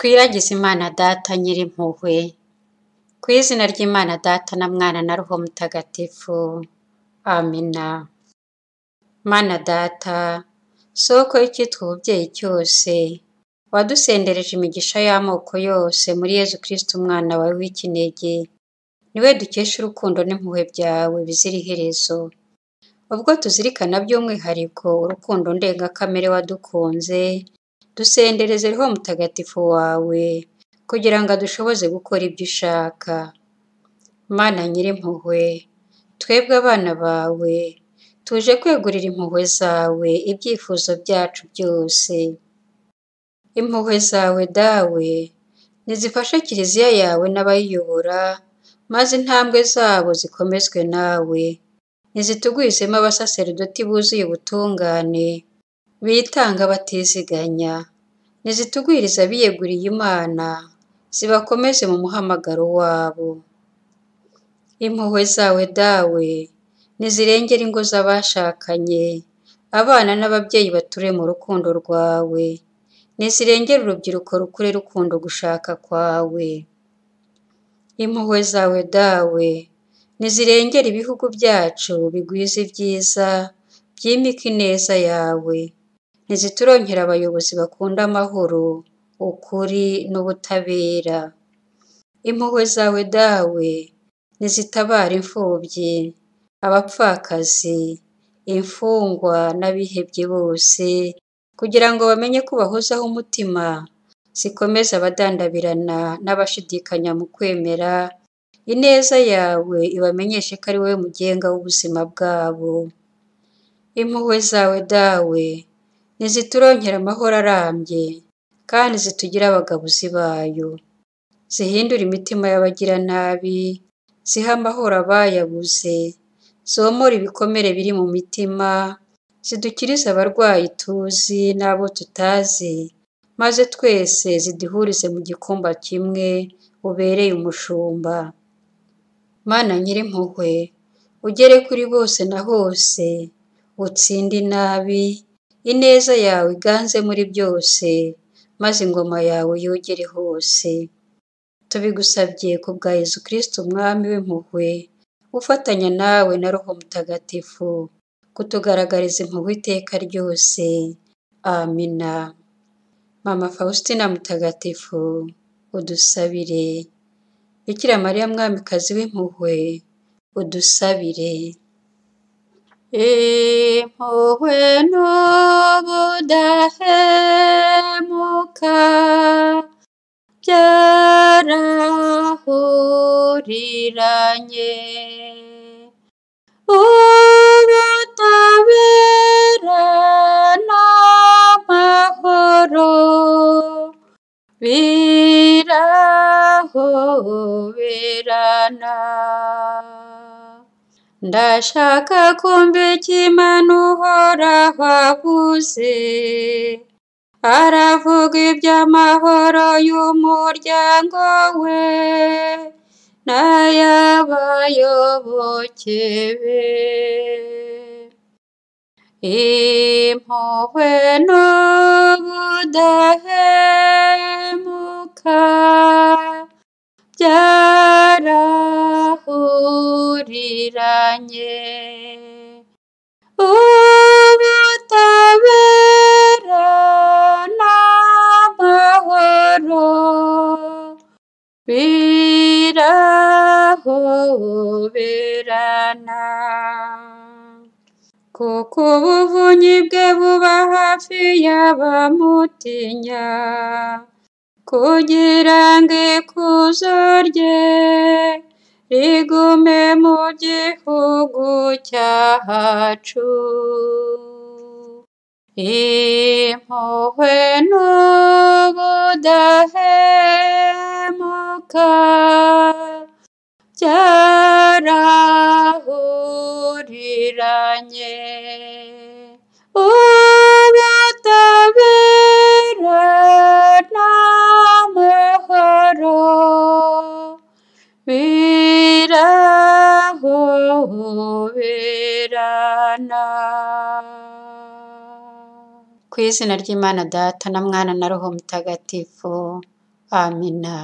Twiragize Imana Data Nyirimpuhwe, ku izina ry'Imana Data na Mwana na Roho Mutagatifu. Amina. Mana Data, soko y'icyitwa ububyeyi cyose, wadusendereje imigisha y'amoko yose muri Yezu Kristo umwana wawe w'ikinege, niwe dukesha urukundo n'impuhwe byawe bizira iherezo. Ubwo tuzirikana by'umwihariko urukundo ndengakamere wadukunze, dusendereze Roho Mutagatifu wawe kugira ngo adushoboze gukora ibyo ushaka. Mana Nyirimpuhwe, twebwe abana bawe tuje kwegurira impuhwe zawe ibyifuzo byacu byose. Impuhwe zawe dawe nizifashe kiliziya yawe n'abayiyobora, maze intambwe zabo zikomezwe nawe. Nizitugwizemo abasaserdoti buzuye ubutungane, bitanga batiziganya. Nizitugwiriza abiyeguriye Imana, zibakomeze mu muhamagaro wabo. Impuhwe zawe dawe nizirengera ingo z'abashakanye, abana n'ababyeyi bature mu rukundo rwawe. Nizirengera urubyiruko rukure rukundo gushaka kwawe. Impuhwe zawe dawe nizirengera ibihugu byacu bigwiza ibyiza, byimika ineza yawe. Nizituronkera abayobozi bakunda amahoro, ukuri n'ubutabera. Impuhwe zawe dawe nizitabara imfubyi, abapfakazi, imfungwa n'abihebye bose, kugira ngo bamenye ko bahozaho umutima, zikomeze abadandabirana n'abashidikanya mu kwemera. Ineza yawe ibamenyeshe ko ari wowe mugenga w'ubuzima bwabo. Impuhwe zawe dawe nizituronkera amahoro arambye, kandi zitugire abagabuzi bayo. Zihindure imitima y'abagiranabi, ziha amahoro abayabuze, zomora ibikomere biri mu mitima, zidukirize abarwayi tuzi n'abo tutazi, maze twese ziduhurize mu gikumba kimwe ubereye umushumba. Mana Nyirimpuhwe, ugere kuri bose na hose, utsinde inabi, ineza yawe iganze muri byose, maze ingoma yawe yogere hose. Tubigusabye ku bwa Yezu Kristo umwami w'impuhwe, ufatanya nawe na Roho Mutagatifu, kutugaragariza impuhwe iteka ryose. Amina. Mama Faustina Mutagatifu, udusabire. Bikira Mariya Mwamikazi w'impuhwe, udusabire. Impuhwe n'ubudahemuka byarahuriranye, ubutabera n'amahoro birahoberana. Ndashaka kumva icyo Imana uhoraho avuze, aravuga iby'amahoro y'umuryango we n'ay'abayoboke be. Impuhwe n'ubudahemuka byarahuriranye, ubutabera n'amahoro birahoberana. Kuko ubuvunyi bwe buba hafi y'abamutinya, kugira ngo ikuzo rye rigume mu gihugu cyacu. Impuhwe n'ubudahemuka byarahuriranye, ubutabera n'amahoro birahoberana. Ku izina ry'Imana Data na Mwana na Roho Mutagatifu. Amina.